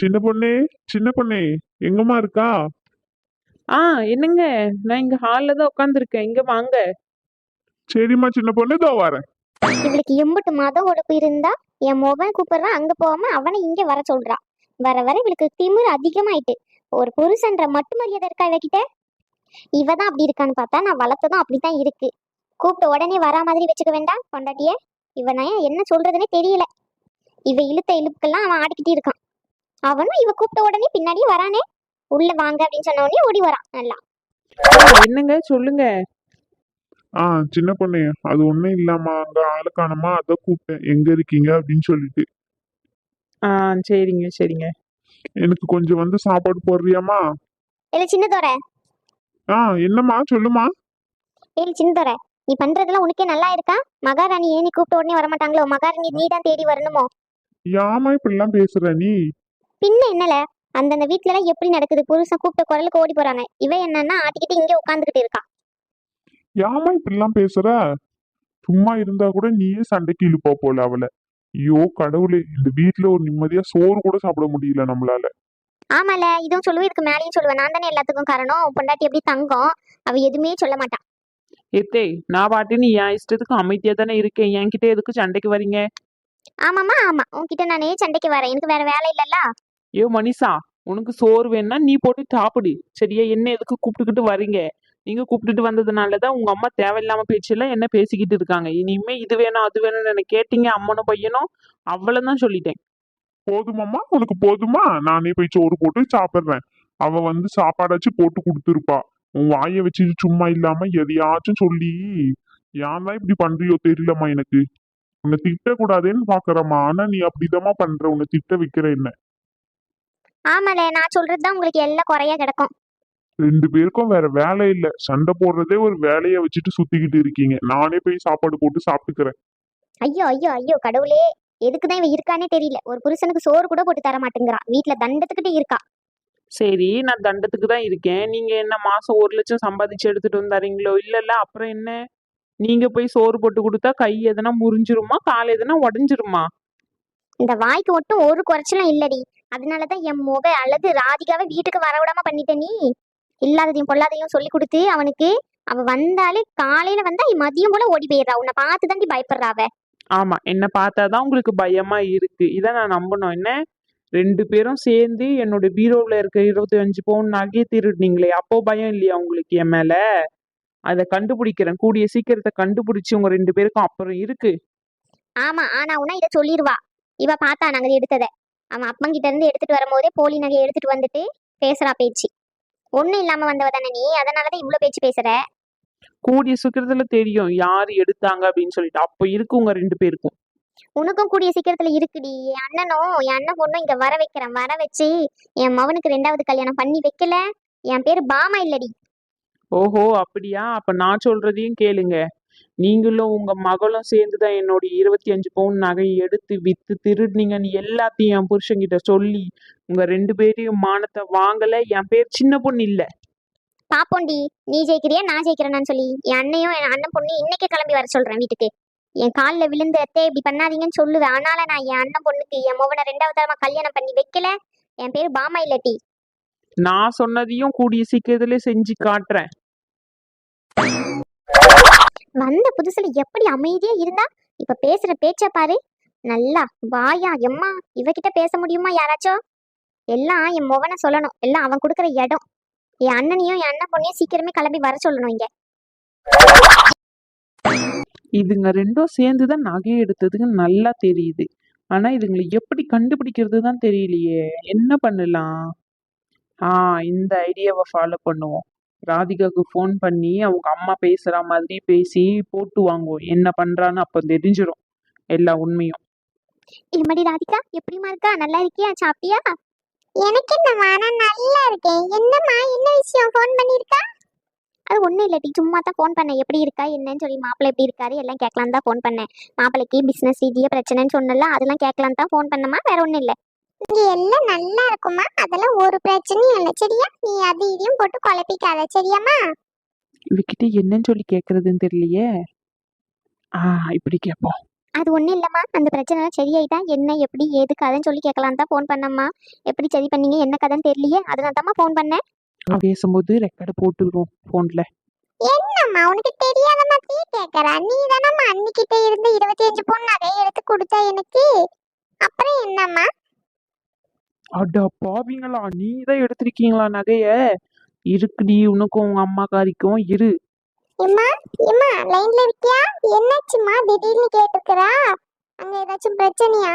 சின்ன பொண்ணே, சின்ன பொண்ணே, எங்கம்மா இருக்கா? ஆ என்னங்க, நான் இங்க ஹால்ல தான் உட்காந்துருக்கேன். இங்க வாங்க. சரிம்மா சின்ன பொண்ணு, இதோ வரேன். இவளுக்கு எம்புட்டு மத உடப்பு இருந்தா என் மொபைல் கூப்பிடுறான், அங்க போகாம அவனை இங்க வர சொல்றா. வர வர இவளுக்கு திமிரு அதிகமாயிட்டு. ஒரு புருஷன்ற மட்டும் மரியாதை இருக்கா இவகிட்ட? இவதான் அப்படி இருக்கான்னு பார்த்தா நான் வளர்த்ததும் அப்படித்தான் இருக்கு. கூப்பிட்ட உடனே வரா மாதிரி வச்சுக்க வேண்டாம் பொண்டாட்டிய. இவன் என்ன சொல்றதுன்னே தெரியல. இவ இழுத்த இழுப்புக்கெல்லாம் அவன் ஆடிக்கிட்டே இருக்கான். அவனும் இவ கூப்பிட்ட உடனே பின்னாடியே வரானே. உள்ள வாங்க அப்படின்னு சொன்ன உடனே ஓடி வரான் நல்லா. என்னங்க சொல்லுங்க. சின்ன பொண்ணே, அது ஒண்ணும் இல்லாமா, அங்க ஆளு காணோமா, அதான் கூப்பிட்டேன். எங்க இருக்கீங்க அப்படின்னு சொல்லிட்டு. ஆ சரிங்க சரிங்க. எனக்கு கொஞ்சம் வந்து சாப்பாடு போடுறியாம்மா? இல்ல சின்னதோர, என்னம்மா, சொல்லுமா. ஏய் சின்னதோர, நீ பண்றதெல்லாம் உனக்கே நல்லா இருக்கா? மகாராணி ஏன் நீ கூப்பிட்ட உடனே வரமாட்டாங்களோ? மகாராணி நீ தான் தேடி வரணுமோ? யாமா இப்படிலாம் பேசுற நீ? பின்ன என்னல, அந்தந்த வீட்ல எல்லாம் எப்படி நடக்குது? புருஷன் கூப்பிட்ட குரலுக்கு ஓடி போறாங்க. இவ என்னன்னா ஆட்டிக்கிட்டு இங்கே உட்காந்துக்கிட்டு இருக்கா. யாமா இப்படிலாம் பேசுற? சும்மா இருந்தா கூட நீயே சண்டைக்கு இழுப்பா போல அவளை. ஐயோ கடவுளே, இந்த வீட்டுல ஒரு நிம்மதியா சோறு கூட சாப்பிட முடியல நம்மளால. ஆமால, இதுவும் சொல்லுவேன், இதுக்கு மேலேயும் சொல்லுவேன். நான் தானே எல்லாத்துக்கும் காரணம். உன் பொண்டாட்டி எப்படி தங்கம், அவ எதுவுமே சொல்ல மாட்டான். எத்தே, நான் பாட்டுன்னு என் இஷ்டத்துக்கு அமைதியா தானே இருக்கேன். என்கிட்ட எதுக்கு சண்டைக்கு வரீங்க? ஆமாமா ஆமா, உன்கிட்ட நானே சண்டைக்கு வரேன், எனக்கு வேற வேலை இல்லல்ல. ஐயோ மனிஷா, உனக்கு சோறு வேணும்னா நீ போட்டு சாப்பிடு சரியா? என்ன எதுக்கு கூப்பிட்டுக்கிட்டு வரீங்க? நீங்க கூப்பிட்டுட்டு வந்ததுனாலதான் உங்க அம்மா தேவையில்லாம பேச்செல்லாம் என்ன பேசிக்கிட்டு இருக்காங்க. இனிமே இது வேணும் அது வேணும்னு என்ன கேட்டீங்க அம்மனும் பையனும், அவ்வளவுதான் சொல்லிட்டேன். போதுமாம்மா, உனக்கு போதுமா? நானே போய் சோறு போட்டு சாப்பிடுறேன். அவ வந்து சாப்பாடாச்சும் போட்டு கொடுத்துருப்பா. உன் வாயை வச்சுட்டு சும்மா இல்லாம எதையாச்சும் சொல்லி ஏன் தான் இப்படி பண்றியோ தெரியலம்மா எனக்கு. உன்னை திட்டக்கூடாதுன்னு பாக்குறம்மா, ஆனா நீ அப்படிதாம்மா பண்ற. உன்னை திட்ட வைக்கிற என்ன. ஆமால, நான் சொல்றதுதான் உங்களுக்கு எல்லாம் குறையா கிடக்கும். ரெண்டு பேருக்கும் வேற வேலை இல்ல, சண்டை போடுறதே ஒரு வேலையை வச்சுட்டு சுத்திக்கிட்டு இருக்கீங்க. நானே போய் சாப்பாடு போட்டு சாப்பிட்டுக்கிறேன். ஐயோ ஐயோ ஐயோ கடவுளே, எதுக்குதான் இவ இருக்கானே தெரியல. ஒரு புருஷனுக்கு சோறு கூட போட்டு தர மாட்டேங்கிறா. வீட்டுல தண்டத்துக்கிட்டே இருக்கா. சரி, நான் தண்டத்துக்கு தான் இருக்கேன். நீங்க என்ன மாசம் 1 லட்சம் சம்பாதிச்சு எடுத்துட்டு வந்தாரீங்களோ? இல்ல அப்புறம் என்ன? நீங்க போய் சோறு போட்டு கொடுத்தா கை எதனா முறிஞ்சிருமா, கால் எதனா உடஞ்சிருமா? இந்த வாய்க்கு மட்டும் ஒரு குறைச்சலும் இல்லடி. அதனாலதான் என் முக அழகு ராதிகாவை வீட்டுக்கு வரவிடாம பண்ணிட்ட நீ. இல்லாததையும் பொல்லாதையும் சொல்லி கொடுத்து அவனுக்கு. அவ வந்தாலே காலையில வந்தா மதியம் போல ஓடி போயிடுறா. உன்னை பார்த்து தாண்டி பயப்படுறா அவ. ஆமா, என்ன பார்த்தாதான் உங்களுக்கு பயமா இருக்கு. இதை நான் நம்பணும் என்ன? 2 பேரும் சேர்ந்து என்னோட பீரோவில் இருக்க 25 பவுன் நகையை திருடுனீங்களே, அப்போ பயம் இல்லையா உங்களுக்கு என் மேல? அதை கண்டுபிடிக்கிறேன், கூடிய சீக்கிரத்தை கண்டுபிடிச்சு உங்க 2 பேருக்கும் அப்புறம் இருக்கு. ஆமா, ஆனா உனா இதை சொல்லிடுவா. இவ பார்த்தா நகை எடுத்தத. அவன் அப்பங்கிட்ட இருந்து எடுத்துட்டு வரும்போதே போலி நகையை எடுத்துட்டு வந்துட்டு பேசுறா பேச்சு. ஒண்ணும் இல்லாம வந்தவ தானே நீ, அதனாலதான் இவ்வளவு பேச்சு பேசுற. கூடிய சீக்கிரத்துல தெரியும் யாரு எடுத்தாங்க அப்படின்னு சொல்லிட்டு. அப்போ இருக்கு உங்க 2 பேருக்கும். உனக்கும் கூடிய சீக்கிரத்துல இருக்குடி. என் அண்ணனும் என் அண்ணன் பொண்ணும் இங்க வர வைக்கிறேன். வர வச்சு என் மவனுக்கு 2வது கல்யாணம் பண்ணி வைக்கல. என் பேரு பாமா இல்லடி. ஓஹோ அப்படியா? அப்ப நான் சொல்றதையும் கேளுங்க. நீங்களும் உங்க மகளும் சேர்ந்துதான் என்னோட 25 பவுன் நகையை எடுத்து வித்து திருடுனீங்கன்னு எல்லாத்தையும் என் புருஷன்கிட்ட சொல்லி உங்க 2 பேரையும் மானத்தை வாங்கல. என் பேர் சின்ன பொண்ணு இல்ல. பாப்போண்டி, நீ ஜெயிக்கிறியா நான் ஜெயிக்கிறேன்னு சொல்லி என் அண்ணையும் என் அண்ணன் பொண்ணு இன்னைக்கே கிளம்பி வர சொல்றேன் வீட்டுக்கு. என் காலில் விழுந்து அத்தே இப்படி பண்ணாதீங்கன்னு சொல்லுவேன். ஆனால நான் என் அண்ணன் பொண்ணுக்கு என் மோகனை 2வது தடவை கல்யாணம் பண்ணி வைக்கல. என் பேரு பாமா இல்லட்டி. நான் சொன்னதையும் கூடிய சீக்கிரத்துல செஞ்சு காட்டுறேன். வந்த புதுசுல எப்படி அமைதியா இருந்தா, இப்ப பேசுற பேச்ச பாரு. நல்லா வாயா எம்மா. இவகிட்ட பேச முடியுமா யாராச்சும்? எல்லாம் என் மோகனை சொல்லணும். எல்லாம் அவன் கொடுக்குற இடம். என் அண்ணனையும் என் அண்ணன் பொண்ணையும் சீக்கிரமே கிளம்பி வர சொல்லணும் இங்க. இதுங்க 2ம் சேர்ந்துதான் நகையை எடுத்ததுக்கு நல்லா தெரியுது. ஆனா இதுங்களை எப்படி கண்டுபிடிக்கிறது தான் தெரியலையே. என்ன பண்ணலாம்? இந்த ஐடியாவை ஃபாலோ பண்ணுவோம். ராதிகாவுக்கு ஃபோன் பண்ணி அவங்க அம்மா பேசுற மாதிரி பேசி போட்டு வாங்குவோம். என்ன பண்றான்னு அப்ப தெரிஞ்சிடும் எல்லா உண்மையும். இம்மடி ராதிகா, எப்படிமா இருக்கா? நல்லா இருக்கியா? சாப்பிட்டியா? எனக்கு என்னம்மா, நான் நல்லா இருக்கேன். என்னம்மா, என்ன விஷயம் ஃபோன் பண்ணிருக்கா? அது ஒன்றும் இல்லடி, சும்மா தான் ஃபோன் பண்ணேன். எப்படி இருக்கா என்னன்னு சொல்லி, மாப்பிள்ளை எப்படி இருக்காரு எல்லாம் கேட்கலாம் தான் ஃபோன் பண்ணேன். மாப்பிள்ளைக்கு பிஸ்னஸ் ரீதியாக பிரச்சனைன்னு சொன்னல, அதெல்லாம் கேட்கலாம் தான் ஃபோன் பண்ணமா, வேற ஒன்றும் இல்லை. இங்கே எல்லாம் நல்லா இருக்குமா, அதெல்லாம் ஒரு பிரச்சனையும் இல்லை சரியா? நீ அது இதையும் போட்டு குழப்பிக்காத சரியாம்மா? இவகிட்ட என்னன்னு சொல்லி கேட்கறதுன்னு தெரியலையே. இப்படி கேட்போம். அது ஒண்ணும் இல்லம்மா, அந்த பிரச்சனை சரியாயிட்டா என்ன எப்படி ஏது கதைன்னு சொல்லி கேட்கலாம் தான் ஃபோன் பண்ணம்மா. எப்படி சரி பண்ணீங்க என்ன கதைன்னு தெரியலையே, அதனால தாம்மா ஃபோன் பண்ணேன். பேசும்போது ரெக்கார்டு போட்டுக்கிறோம் போன்ல. என்னம்மா உனக்கு தெரியாத மாதிரியே கேக்குறா? நீ தானம்மா அன்னிக்கிட்ட இருந்து 25 பவுன் நகையை எடுத்து கொடுத்த எனக்கு. அப்புறம் என்னம்மா? அட பாவிங்களா, நீ தான் எடுத்திருக்கீங்களா நகைய? இருக்குடி, உனக்கும் உங்க அம்மாக்காரிக்கும் இரு. எம்மா எம்மா லைன்ல இருக்கியா? என்னாச்சும்மா திடீர்னு கேட்டுக்கிறா? அங்க ஏதாச்சும் பிரச்சனையா?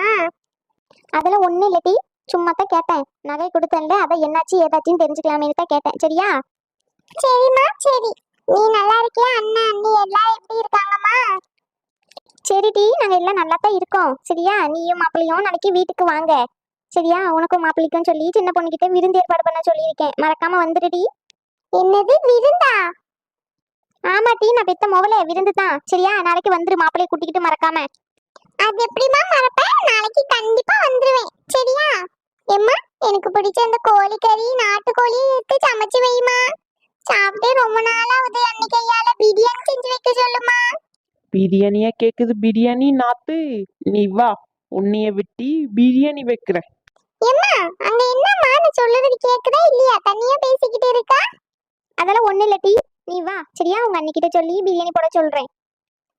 அதெல்லாம் ஒண்ணும் இல்லடி, சும்மா தான் கேட்டேன். நகை கொடுத்தேன்ல, அதை என்னாச்சு ஏதாச்சும் தெரிஞ்சுக்கலாமேன்னு தான் கேட்டேன். சரியா? சரிம்மா சரி. நீ நல்லா இருக்கியா? அண்ணா அண்ணி எல்லாம் எப்படி இருக்காங்கம்மா? சரிடி, நாங்க எல்லாம் நல்லா தான் இருக்கோம். சரியா? நீயும் மாப்பிள்ளையும் நாளைக்கு வீட்டுக்கு வாங்க. சரியா? உனக்கும் மாப்பிள்ளைக்கும் சொல்லி சின்ன பொண்ணுகிட்ட விருந்து ஏற்பாடு பண்ண சொல்லியிருக்கேன். மறக்காம வந்துடுடி. என்னது விருந்தா? ஆமாட்டி, நான் பெத்த மோவலே விருந்து தான். சரியா? நாளைக்கு வந்துரு மாப்பிள்ளைய கூட்டிக்கிட்டு மறக்காம. அது எப்படிமா மறப்பேன்? நாளைக்கு கண்டிப்பா வந்துருவேன். சரியா? எம்மா எனக்கு பிடிச்ச அந்த கோழிக்கறி நாட்டுக்கோழியை எடுத்து சமைச்சு வைமா. சாப்பிட்டே ரொம்ப நாளாவது. அன்னைக்கு கையால பிரியாணி செஞ்சு வைக்க சொல்லுமா. பிரியாணியா கேக்குது? பிரியாணி நாத்து, நீ வா, உன்னைய விட்டி பிரியாணி வைக்கிறேன். எம்மா அங்க என்னம்மா நான் சொல்றது கேக்குதா இல்லையா? தனியா பேசிக்கிட்டு இருக்கா? அதெல்லாம் ஒண்ணு இல்லடி, நீ வா. சரியா? உங்க அண்ணிக்கிட்ட சொல்லி பிரியாணி போட சொல்றேன்.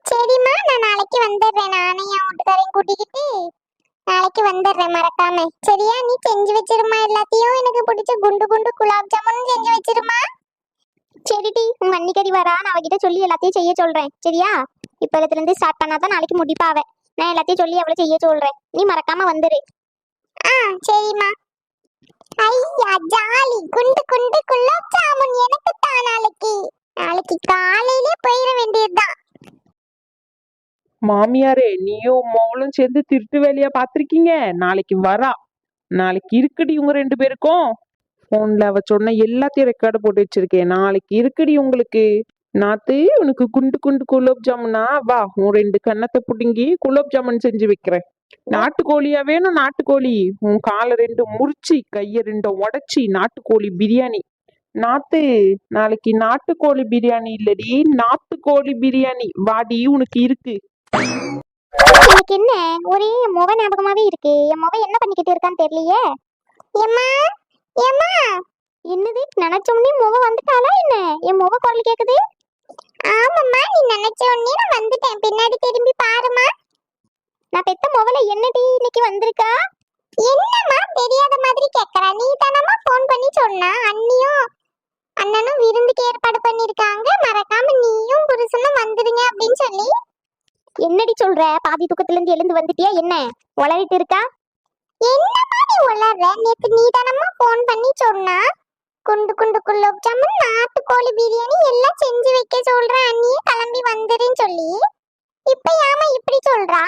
சரிம்மா நான் நாளைக்கு வந்துடுறேன். நானே என் வீட்டுக்காரையும் கூட்டிக்கிட்டு நாளைக்கு வந்துடுறேன் மறக்காம. சரியா? நீ செஞ்சு வச்சிருமா எல்லாத்தையும். எனக்கு பிடிச்ச குண்டு குண்டு குலாப் ஜாமுன் செஞ்சு வச்சிருமா. சரிடி, உங்க அன்னிக்கறி வரா, நான் அவகிட்ட சொல்லி எல்லாத்தையும் செய்ய சொல்றேன். சரியா? இப்பத்துல இருந்து ஸ்டார்ட் பண்ணாதான் நாளைக்கு முடிப்பாவ. நான் எல்லாத்தையும் சொல்லி அவளை செய்ய சொல்றேன். நீ மறக்காம வந்துரு. சரிம்மா. ஐயா ஜாலி, குண்டு குண்டு குலாப் ஜாமுன் எனக்கு தான் நாளைக்கு. நாளைக்கு காலையிலே போயிட வேண்டியதுதான். மாமியாரே, நீயும் மோளும் சேர்ந்து திருட்டு வேலையா பாத்திருக்கீங்க. நாளைக்கு வரா. நாளைக்கு இருக்குடி உங்க 2 பேருக்கும். போன்ல அவ சொன்ன எல்லாத்தையும் ரெக்கார்டு போட்டு வச்சிருக்கேன். நாளைக்கு இருக்குடி உங்களுக்கு. நாத்து, உனக்கு குண்டு குண்டு குலோப் ஜாமுனா? வா, உன் 2 கன்னத்தை புடுங்கி குலோப் ஜாமுன் செஞ்சு வைக்கிறேன். நாட்டுக்கோழியா வேணும்? நாட்டுக்கோழி உன் காலை 2 முறிச்சு கைய 2 உடைச்சி நாட்டுக்கோழி பிரியாணி. நாத்து, நாளைக்கு நாட்டுக்கோழி பிரியாணி இல்லடி, நாட்டுக்கோழி பிரியாணி. வாடி, உனக்கு இருக்கு. எனக்கு என்ன ஒரே என் முக ஞாபகமாவே இருக்கு. என் முக என்ன பண்ணிக்கிட்டு இருக்கான்னு தெரியலையே. ஏம்மா ஏம்மா, என்னது நினைச்ச உடனே முகம் வந்துட்டாளா என்ன? என் முக குரல் கேக்குது. ஆமாம்மா, நீ நினைச்ச உடனே நான் வந்துட்டேன். பின்னாடி திரும்பி பாருமா. நான் பெத்த முகல என்னடி இன்னைக்கு வந்திருக்கா? என்னம்மா தெரியாத மாதிரி கேக்குறா? நீ தானம்மா ஃபோன் பண்ணி சொன்னா அண்ணியும் அண்ணனும் விருந்துக்கு ஏற்பாடு பண்ணிருக்காங்க, மறக்காம நீயும் புருஷனும் வந்துருங்க அப்படின்னு சொல்லி. என்னடி சொல்ற? பாதி தூக்கத்துல இருந்து எழுந்து வந்துட்டியா என்ன? உளறிட்டு இருக்கா? என்னம்மா நீ உளற? நேத்து நீ தானம்மா ஃபோன் பண்ணி சொன்னா குண்டு குண்டு குலோப் ஜாமுன் நாட்டுக்கோழி பிரியாணி எல்லாம் செஞ்சு வைக்க சொல்றேன், அண்ணியே கிளம்பி வந்துருன்னு சொல்லி. இப்ப ஏமா இப்படி சொல்றா?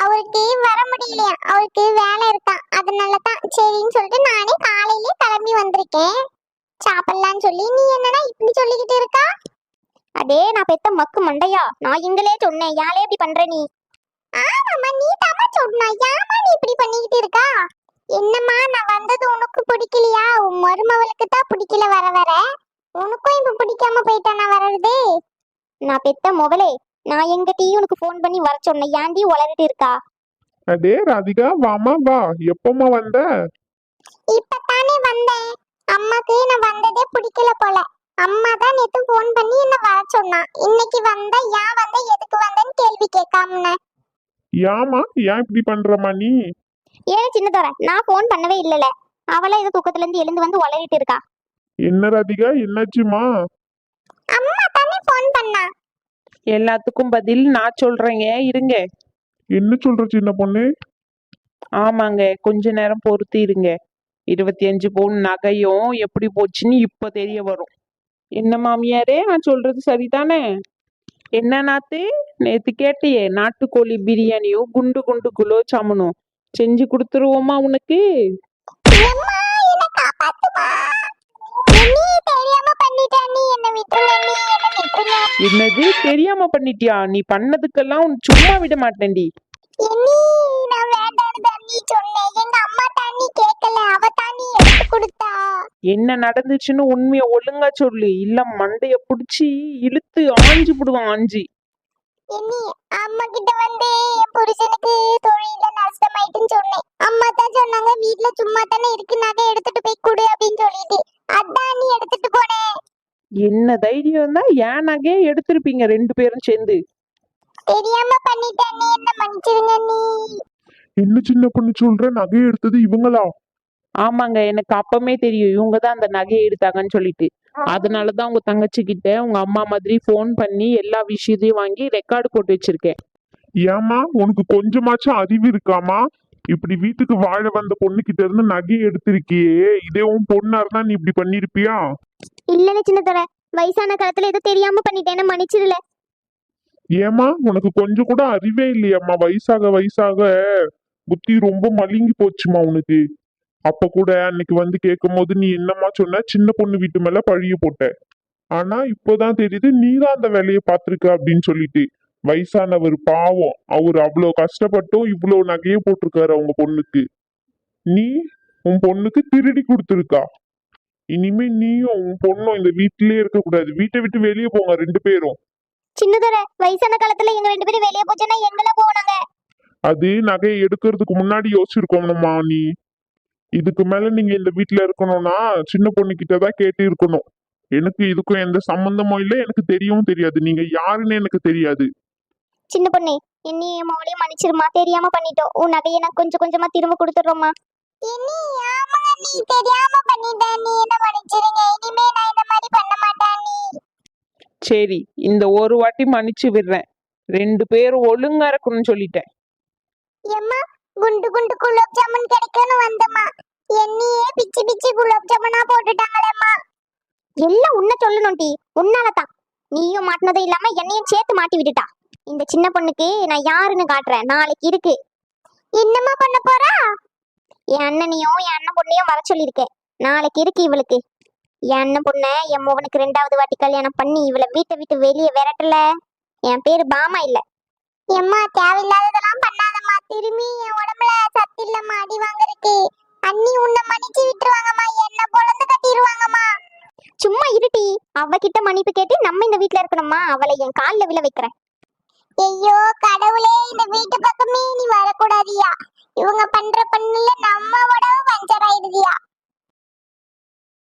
அவருக்கு வர முடியலையா, அவருக்கு வேலை இருக்கா, அதனாலதான் சரின்னு சொல்லிட்டு நானே காலையிலே கிளம்பி வந்திருக்கேன் சாப்பிடலான்னு சொல்லி. நீ என்னன்னா இப்படி சொல்லிக்கிட்டு இருக்கா? அடே நான் பெத்த மக்கு மண்டையா, நான் எங்களே சொன்னேன். யாரே இப்படி பண்ற நீ? ஆமாம்மா, நீ தாமா சொன்னா. யாமா நீ இப்படி பண்ணிக்கிட்டு இருக்கா? என்னம்மா நான் வந்தது உனக்கு பிடிக்கலையா? உன் மருமவளுக்கு தான் பிடிக்கல. வர வர உனக்கும் இப்ப பிடிக்காம போயிட்டா நான் வர்றது. நான் பெத்த மொபைலே, நான் எங்கிட்டயும் உனக்கு ஃபோன் பண்ணி வர சொன்னேன். ஏன்டி உளறிட்டு இருக்கா? அடே ராதிகா, வாமா வா. எப்பமா வந்த? இப்பதானே வந்தேன். அம்மாக்கு நான் வந்ததே பிடிக்கல போல. அம்மா தான் நேத்து ஃபோன் பண்ணி என்ன வர சொன்னா. இன்னைக்கு வந்த, ஏன் வந்த, எதுக்கு வந்தன்னு கேள்வி கேட்காம. ஏமா ஏன் இப்படி பண்றமா நீ? ஏன் சின்னதோர, நான் ஃபோன் பண்ணவே இல்லல. அவளே ஏதோ தூக்கத்துல இருந்து எழுந்து வந்து உளறிட்டு இருக்கா. என்ன ராதிகா, என்னாச்சுமா? அம்மா தானே ஃபோன் பண்ணா. எல்லாத்துக்கும் பதில் நான் சொல்றேங்க, இருங்க. என்ன சொல்ற சின்ன பொண்ணு? ஆமாங்க, கொஞ்ச நேரம் பொறுத்து இருங்க. 25 பவுன் நகையும் எப்படி போச்சுன்னு இப்ப தெரிய வரும். என்ன மாமியாரே, நான் சொல்றது சரிதானே? என்ன நாத்து, நேத்து கேட்டியே நாட்டுக்கோழி பிரியாணியும் குண்டு குண்டு குலோப் ஜாமுனும் செஞ்சு கொடுத்துருவோமா உனக்கு? எம்மா என்ன காப்பாத்துமா. நீ தெரியாம பண்ணிட்ட, நீ என்ன விட்டுருங்க, நீ என்ன விட்டுருங்க. என்னது தெரியாம பண்ணிட்டியா? நீ பண்ணதுக்கெல்லாம் உன் சும்மா விட மாட்டேன்டி. நீ நான் வேண்டான்னு தண்ணி சொன்னேன். எங்க அம்மா தண்ணி கேட்கல, அவ தண்ணி எடுத்து கொடுத்தா. என்ன நடந்துச்சுன்னு உண்மைய ஒழுங்கா சொல்லு, இல்ல மண்டைய புடிச்சு இழுத்து ஆஞ்சு புடுவான் ஆஞ்சி. என்னி அம்மா கிட்ட வந்து என் புருஷனுக்கு தொழில நஷ்டமாயிட்டுன்னு சொன்னேன். அம்மா தான் சொன்னாங்க வீட்ல சும்மா தானே இருக்கு, நகை எடுத்துட்டு போய் கொடு அப்படின்னு சொல்லிட்டு, அதான் நீ எடுத்துட்டு போனேன். என்ன தைரியம் தான் ஏன் நகையே எடுத்திருப்பீங்க 2 பேரும் சேர்ந்து. தெரியாம பண்ணிட்டேன், நீ என்ன மன்னிச்சிருங்க நீ. என்ன சின்ன பொண்ணு சொல்ற, நகையை எடுத்தது இவங்களா? ஆமாங்க, எனக்கு அப்பமே தெரியும் இவங்க தான் அந்த நகையை எடுத்தாங்கன்னு சொல்லிட்டு. அதனாலதான் உங்க தங்கச்சி கிட்ட உங்க அம்மா மாதிரி ஃபோன் பண்ணி எல்லா விஷயத்தையும் வாங்கி ரெக்கார்டு போட்டு வச்சிருக்கேன். ஏமா உனக்கு கொஞ்சமாச்சும் அறிவு இருக்காமா? இப்படி வீட்டுக்கு வாழ வந்த பொண்ணு கிட்ட இருந்து நகையை எடுத்திருக்கியே, இதே உன் பொண்ணா இருந்தா நீ இப்படி பண்ணிருப்பியா? இல்லன்னு சின்னதோட, வயசான காலத்துல ஏதோ தெரியாம பண்ணிட்டேன்னு மன்னிச்சிடல. ஏமா உனக்கு கொஞ்சம் கூட அறிவே இல்லையாம்மா? வயசாக வயசாக புத்தி ரொம்ப மழுங்கி போச்சுமா உனக்கு. அப்ப கூட அன்னைக்கு வந்து கேட்கும் போது நீ என்னம்மா சொன்ன, சின்ன பொண்ணு வீட்டு மேல பழிய போட்ட. ஆனா இப்போதான் தெரியுது நீதான் அந்த வேலையை பார்த்திருக்க அப்படின்னு சொல்லிட்டு. வயசானவர் பாவம், அவர் அவ்வளவு கஷ்டப்பட்டும் இவ்வளவு நகையை போட்டிருக்காரு அவங்க பொண்ணுக்கு. நீ உன் பொண்ணுக்கு திருடி கொடுத்துருக்கா. இனிமே நீயும் உன் பொண்ணும் இந்த வீட்டிலேயே இருக்க கூடாது, வீட்டை விட்டு வெளியே போங்க 2 பேரும். சின்னதோட, வயசான காலத்துல எங்க 2 பேரும் வெளியே போச்சுன்னா எங்கள போனாங்க. அது நகையை எடுக்கிறதுக்கு முன்னாடி யோசிச்சிருக்கணும்மா நீ. இதுக்கு மேல நீங்க இந்த வீட்டுல இருக்கணும்னா சின்ன பொண்ணு கிட்டதான் கேட்டு இருக்கணும். எனக்கு இதுக்கும் எந்த சம்பந்தமும் இல்லை, எனக்கு தெரியவும் தெரியாது, நீங்க யாருன்னு எனக்கு தெரியாது. சின்ன பொண்ணே, என்னையும் மோளையும் மன்னிச்சிருமா, தெரியாம பண்ணிட்டோம். உன் நகையை நான் கொஞ்சம் கொஞ்சமா திரும்ப கொடுத்துடுறோமா. நீ தெரியாம பண்ணிட்ட, நீ என்ன மன்னிச்சிருங்க. இனிமே நான் இந்த மாதிரி பண்ண மாட்டேன் நீ. சரி, இந்த ஒரு வாட்டி மன்னிச்சு விடுறேன். 2 பேரும் ஒழுங்கா இருக்கணும்னு சொல்லிட்டேன். எம்மா, குண்டு குண்டு குலோப் ஜாமுன் கிடைக்கும்னு வந்தம்மா, என்னையே பிச்சி பிச்சி குலோப் ஜாமுனா போட்டுட்டாங்களேம்மா. எல்லாம் உன்ன சொல்லணும் டி, உன்னாலதான். நீயும் மாட்டினதும் இல்லாம என்னையும் சேர்த்து மாட்டி விட்டுட்டா. இந்த சின்ன பொண்ணுக்கு நான் யாருன்னு காட்டுறேன், நாளைக்கு இருக்கு. என்னம்மா பண்ண போறா? என் அண்ணனையும் என் அண்ணன் பொண்ணையும் வர சொல்லியிருக்கேன், நாளைக்கு இருக்கு இவளுக்கு. என் அண்ணன் பொண்ண என் மோகனுக்கு 2வது வாட்டி கல்யாணம் பண்ணி இவளை வீட்டை விட்டு வெளியே விரட்டல, என் பேரு பாமா இல்ல. எம்மா, தேவையில்லாததெல்லாம் பண்ணாதம்மா, திரும்பி என் உடம்புல சத்து இல்லம்மா அடி வாங்குறதுக்கு. அண்ணி உன்னை மன்னிச்சு விட்டுருவாங்கம்மா, என்ன பொழந்து கட்டிடுவாங்கம்மா. சும்மா இருட்டி, அவகிட்ட மன்னிப்பு கேட்டு நம்ம இந்த வீட்ல இருக்கணுமா? அவளை என் கால்ல விழ வைக்கிறேன். ஐயோ கடவுளே, இந்த வீட்டு பக்கமே நீ வரக்கூடாதியா. இவங்க பண்ற பண்ணுல நம்ம உடம்பு பஞ்சர் ஆயிடுதியா.